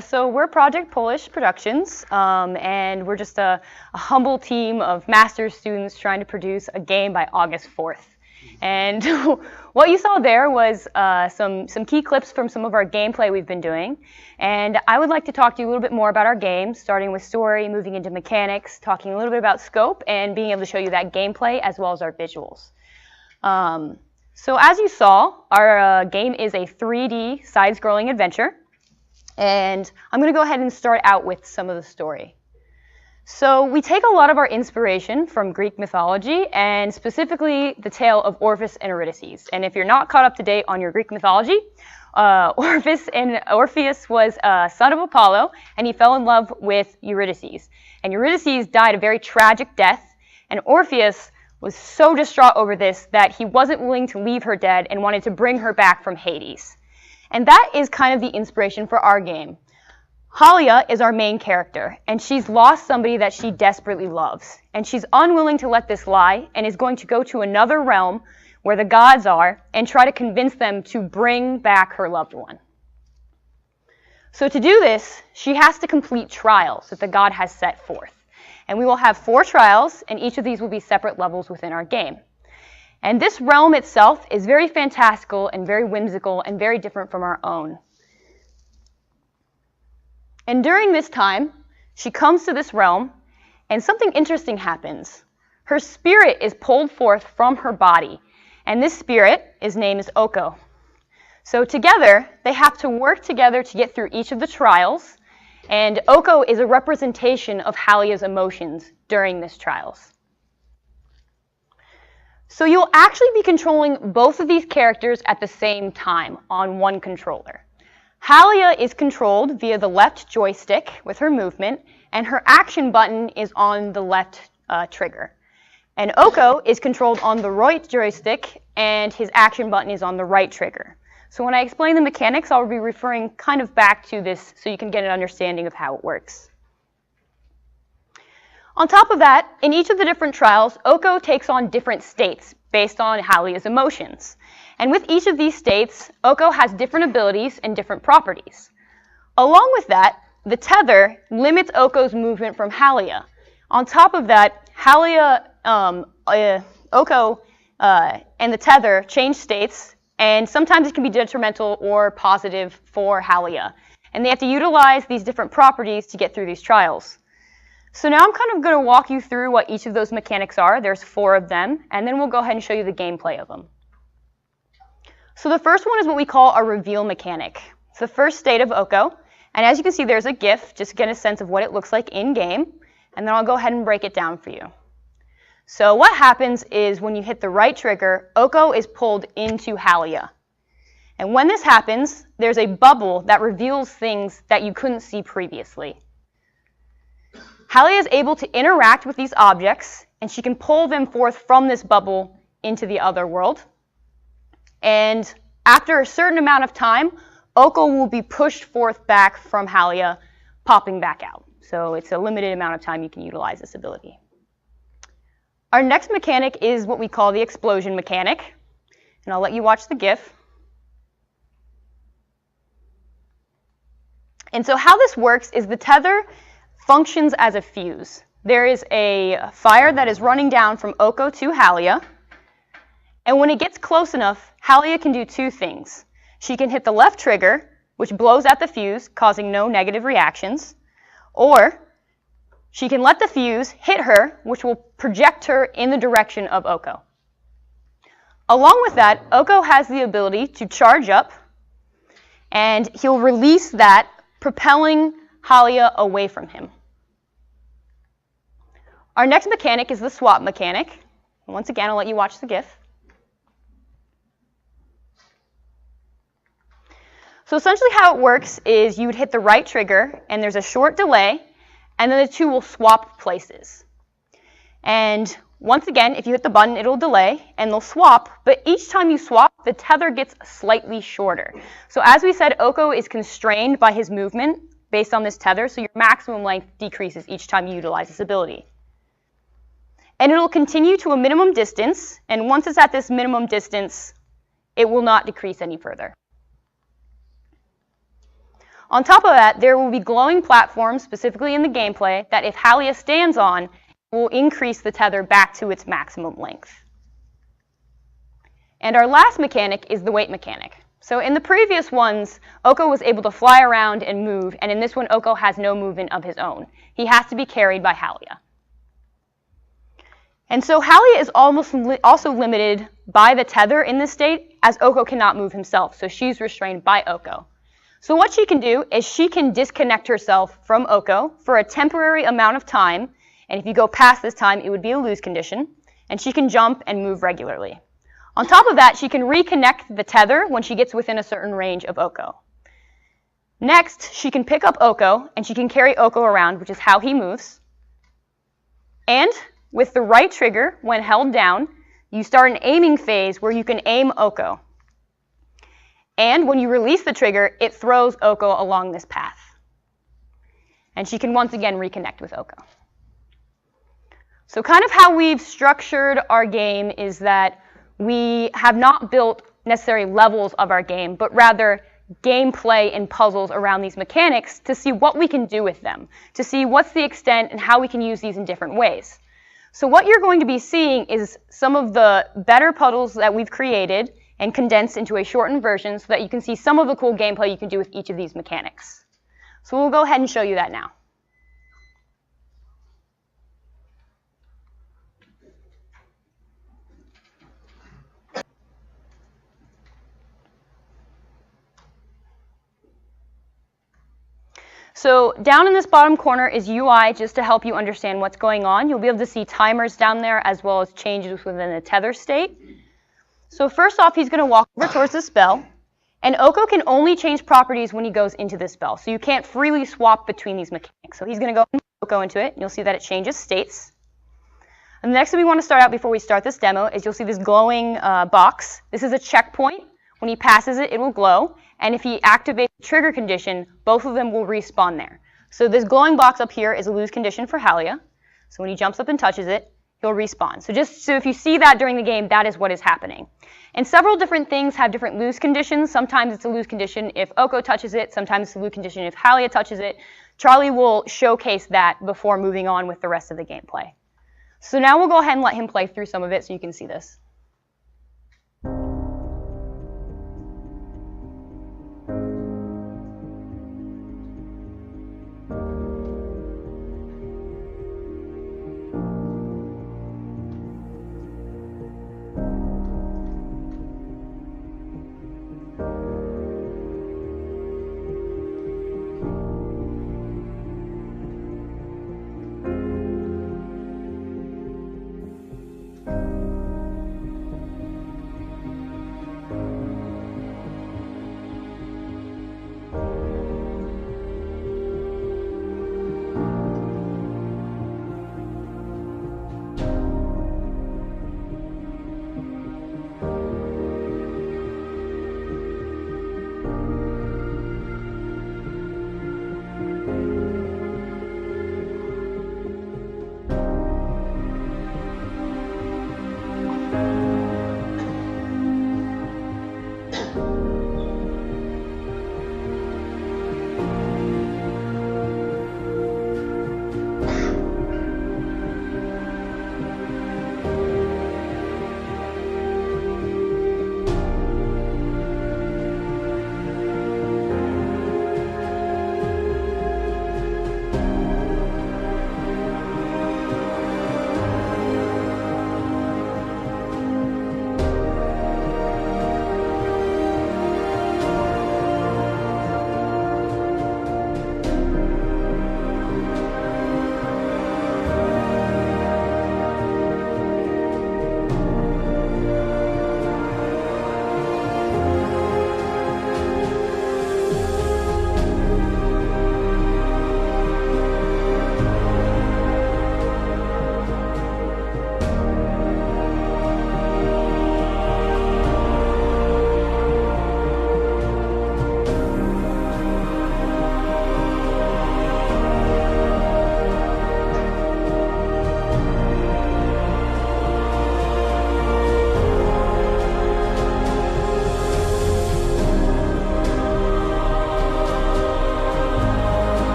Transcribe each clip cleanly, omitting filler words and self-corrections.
So we're Project Polish Productions, and we're just a humble team of master's students trying to produce a game by August 4th. And what you saw there was some key clips from some of our gameplay we've been doing. And I would like to talk to you a little bit more about our game, starting with story, moving into mechanics, talking a little bit about scope, and being able to show you that gameplay as well as our visuals. So as you saw, our game is a 3D side-scrolling adventure. And I'm going to go ahead and start out with some of the story. So we take a lot of our inspiration from Greek mythology, and specifically the tale of Orpheus and Eurydice. And if you're not caught up to date on your Greek mythology, Orpheus was a son of Apollo, and he fell in love with Eurydice. And Eurydice died a very tragic death, and Orpheus was so distraught over this that he wasn't willing to leave her dead and wanted to bring her back from Hades. And that is kind of the inspiration for our game. Halley is our main character, and she's lost somebody that she desperately loves. And she's unwilling to let this lie and is going to go to another realm where the gods are and try to convince them to bring back her loved one. So to do this, she has to complete trials that the god has set forth. And we will have 4 trials, and each of these will be separate levels within our game. And this realm itself is very fantastical and very whimsical and very different from our own. And during this time, she comes to this realm, and something interesting happens. Her spirit is pulled forth from her body, and this spirit is named Oko. So together, they have to work together to get through each of the trials, and Oko is a representation of Halley's emotions during these trials. So you'll actually be controlling both of these characters at the same time on one controller. Halley is controlled via the left joystick with her movement, and her action button is on the left trigger. And Oko is controlled on the right joystick, and his action button is on the right trigger. So when I explain the mechanics, I'll be referring kind of back to this so you can get an understanding of how it works. On top of that, in each of the different trials, Oko takes on different states based on Halley's emotions. And with each of these states, Oko has different abilities and different properties. Along with that, the tether limits Oko's movement from Halley. On top of that, Oko and the tether change states, and sometimes it can be detrimental or positive for Halley. And they have to utilize these different properties to get through these trials. So now I'm kind of going to walk you through what each of those mechanics are. There's 4 of them, and then we'll go ahead and show you the gameplay of them. So the first one is what we call a reveal mechanic. It's the first state of Oko, and as you can see, there's a GIF, just to get a sense of what it looks like in-game, and then I'll go ahead and break it down for you. So what happens is when you hit the right trigger, Oko is pulled into Halley. And when this happens, there's a bubble that reveals things that you couldn't see previously. Halley is able to interact with these objects, and she can pull them forth from this bubble into the other world. And after a certain amount of time, Oko will be pushed forth back from Halley, popping back out. So it's a limited amount of time you can utilize this ability. Our next mechanic is what we call the explosion mechanic. And I'll let you watch the GIF. And so how this works is the tether functions as a fuse. There is a fire that is running down from Oko to Halley, and when it gets close enough, Halley can do 2 things. She can hit the left trigger, which blows out the fuse, causing no negative reactions, or she can let the fuse hit her, which will project her in the direction of Oko. Along with that, Oko has the ability to charge up, and he'll release that, propelling Halley away from him. Our next mechanic is the swap mechanic. Once again, I'll let you watch the GIF. So essentially how it works is you would hit the right trigger, and there's a short delay, and then the 2 will swap places. And once again, if you hit the button, it'll delay, and they'll swap, but each time you swap, the tether gets slightly shorter. So as we said, Oko is constrained by his movement based on this tether, so your maximum length decreases each time you utilize this ability. And it'll continue to a minimum distance, and once it's at this minimum distance, it will not decrease any further. On top of that, there will be glowing platforms, specifically in the gameplay, that if Halley stands on, will increase the tether back to its maximum length. And our last mechanic is the weight mechanic. So in the previous ones, Oko was able to fly around and move, and in this one, Oko has no movement of his own. He has to be carried by Halley. And so Halley is also limited by the tether in this state, as Oko cannot move himself, so she's restrained by Oko. So what she can do is she can disconnect herself from Oko for a temporary amount of time, and if you go past this time, it would be a lose condition, and she can jump and move regularly. On top of that, she can reconnect the tether when she gets within a certain range of Oko. Next, she can pick up Oko, and she can carry Oko around, which is how he moves. And with the right trigger, when held down, you start an aiming phase where you can aim Oko. And when you release the trigger, it throws Oko along this path. And she can once again reconnect with Oko. So kind of how we've structured our game is that we have not built necessarily levels of our game, but rather gameplay and puzzles around these mechanics to see what we can do with them, to see what's the extent and how we can use these in different ways. So what you're going to be seeing is some of the better puzzles that we've created and condensed into a shortened version so that you can see some of the cool gameplay you can do with each of these mechanics. So we'll go ahead and show you that now. So down in this bottom corner is UI, just to help you understand what's going on. You'll be able to see timers down there as well as changes within the tether state. So first off, he's going to walk over towards the spell. And Oko can only change properties when he goes into the spell. So you can't freely swap between these mechanics. So he's going to go into it, and you'll see that it changes states. And the next thing we want to start out before we start this demo is you'll see this glowing box. This is a checkpoint. When he passes it, it will glow. And if he activates the trigger condition, both of them will respawn there. So this glowing box up here is a lose condition for Halley. So when he jumps up and touches it, he'll respawn. So just so if you see that during the game, that is what is happening. And several different things have different lose conditions. Sometimes it's a lose condition if Oko touches it. Sometimes it's a lose condition if Halley touches it. Charley will showcase that before moving on with the rest of the gameplay. So now we'll go ahead and let him play through some of it so you can see this.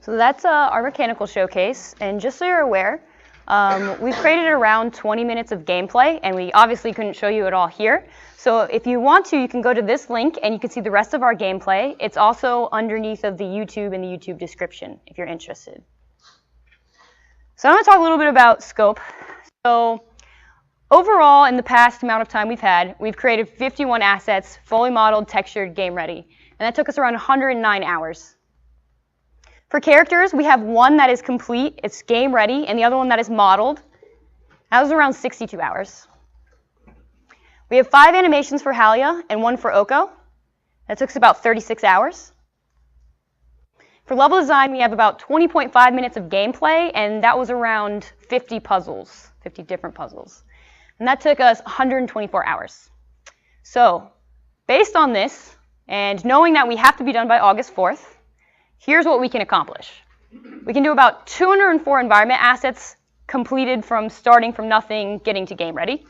So that's our mechanical showcase, and just so you're aware, we've created around 20 minutes of gameplay, and we obviously couldn't show you it all here. So if you want to, you can go to this link and you can see the rest of our gameplay. It's also underneath of the YouTube in the YouTube description if you're interested. So I'm going to talk a little bit about scope. So overall, in the past amount of time we've created 51 assets, fully modeled, textured, game ready, and that took us around 109 hours. For characters, we have one that is complete, it's game ready, and the other one that is modeled. That was around 62 hours. We have 5 animations for Halley and 1 for Oko. That took us about 36 hours. For level design, we have about 20.5 minutes of gameplay, and that was around 50 puzzles, 50 different puzzles. And that took us 124 hours. So, based on this, and knowing that we have to be done by August 4th, here's what we can accomplish. We can do about 204 environment assets completed from starting from nothing, getting to game ready.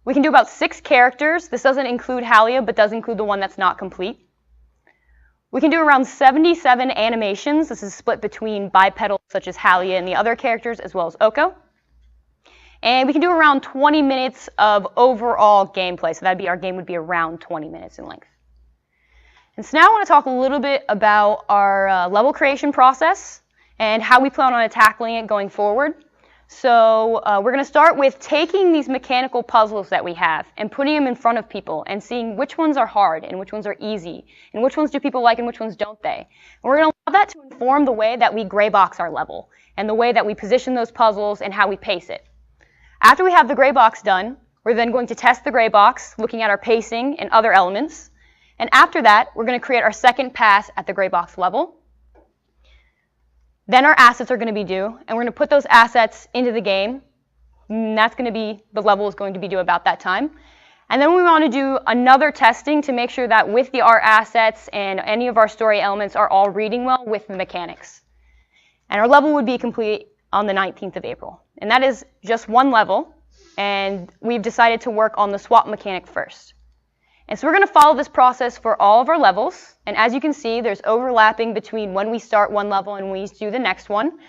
We can do about 6 characters. This doesn't include Halley, but does include the one that's not complete. We can do around 77 animations. This is split between bipedal, such as Halley and the other characters, as well as Oko. And we can do around 20 minutes of overall gameplay. So that'd be, our game would be around 20 minutes in length. And so now I want to talk a little bit about our level creation process and how we plan on tackling it going forward. So we're going to start with taking these mechanical puzzles that we have and putting them in front of people and seeing which ones are hard and which ones are easy and which ones do people like and which ones don't they. And we're going to allow that to inform the way that we gray box our level and the way that we position those puzzles and how we pace it. After we have the gray box done, we're then going to test the gray box, looking at our pacing and other elements. And after that, we're going to create our second pass at the gray box level. Then our assets are going to be due, and we're going to put those assets into the game. And that's going to be, the level is going to be due about that time. And then we want to do another testing to make sure that with our assets and any of our story elements are all reading well with the mechanics. And our level would be complete on the 19th of April. And that is just one level, and we've decided to work on the swap mechanic first. And so we're going to follow this process for all of our levels. And as you can see, there's overlapping between when we start one level and we do the next one.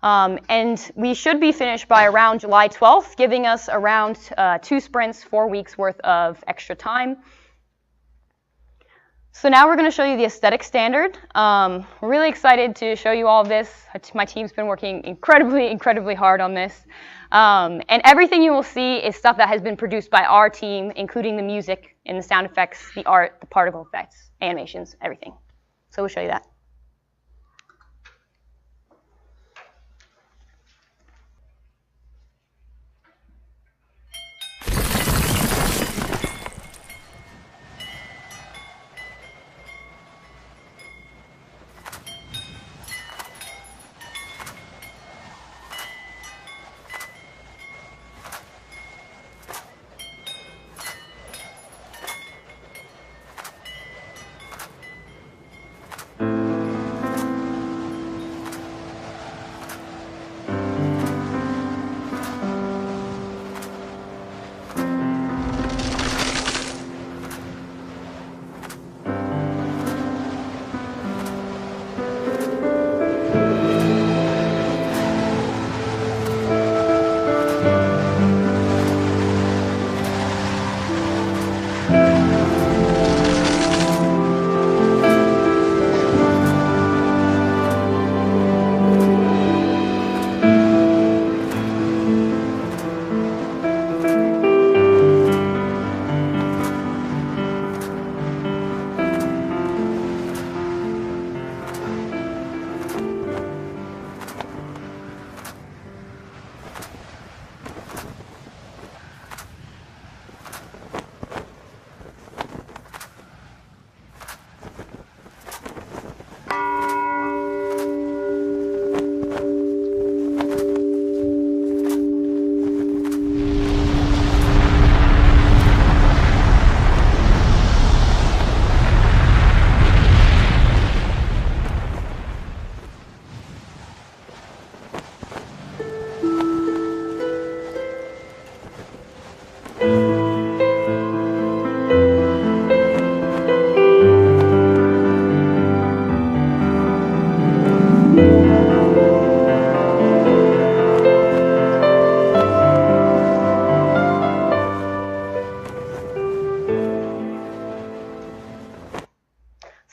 And we should be finished by around July 12th, giving us around 2 sprints, 4 weeks worth of extra time. So now we're going to show you the aesthetic standard. We're really excited to show you all of this. My team's been working incredibly hard on this. And everything you will see is stuff that has been produced by our team, including the music and the sound effects, the art, the particle effects, animations, everything. So we'll show you that.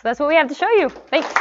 that's what we have to show you. Thanks.